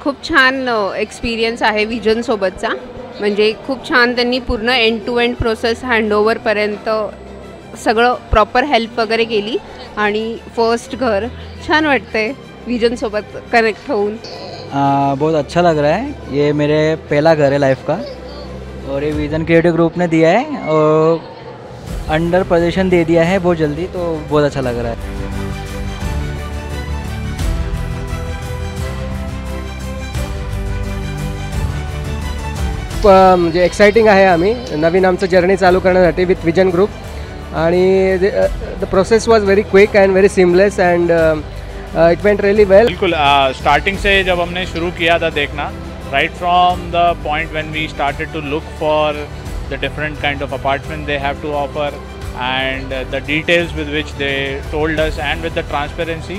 खूप छान एक्सपिरियन्स आहे विजन सोबतचा. म्हणजे खूप छान त्यांनी पूर्ण एंड टू एंड प्रोसेस हँडओव्हरपर्यंत सगळं प्रॉपर हेल्प वगैरे केली आणि फर्स्ट घर छान वाटतंय विजन सोबत कनेक्ट होऊन. बहुत अच्छा लग रहा है. ये मेरे पहला घर है लाइफ का और ये विजन क्रिएटिव ग्रुप ने दिया है और अंडर पोजीशन दे दिया है बहुत जल्दी, तो बहुत अच्छा लग रहा है. म्हणजे एक्साइटिंग आहे. आम्ही नवीन आमचं जर्नी चालू करण्यासाठी विथ विजन ग्रुप आणि the process was very quick and very seamless and it went really well. बिल्कुल स्टार्टिंग से जब हमने शुरू किया था देखना, right from the point when we started to look for the different kind of apartment they have to offer and the details with which they told us and with the transparency.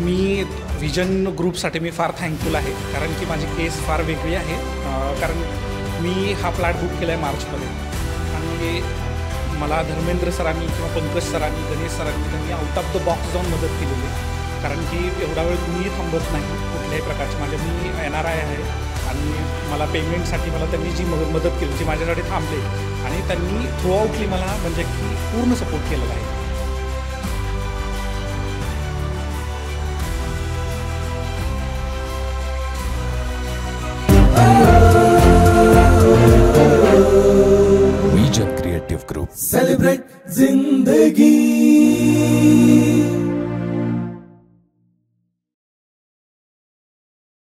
मी vision ग्रुपसाठी मी फार thankful आहे, कारण की माझी case फार वेगळी आहे. कारण मी हा फ्लॅट बुक केला आहे मार्चमध्ये आणि मला धर्मेंद्र सरांनी किंवा पंकज सरांनी, गणेश सरांनी त्यांनी आउट ऑफ द बॉक्स जाऊन मदत केलेली आहे. कारण की एवढा वेळ कुणीही थांबत नाही कुठल्याही प्रकारची. मी NRI आहे आणि मला पेमेंटसाठी त्यांनी जी मदत केली, जी माझ्यासाठी थांबले आणि त्यांनी थ्रूआउटली मला म्हणजे की पूर्ण सपोर्ट केलेला आहे. विजन क्रिएटिव ग्रुप, सेलिब्रेट जिंदगी.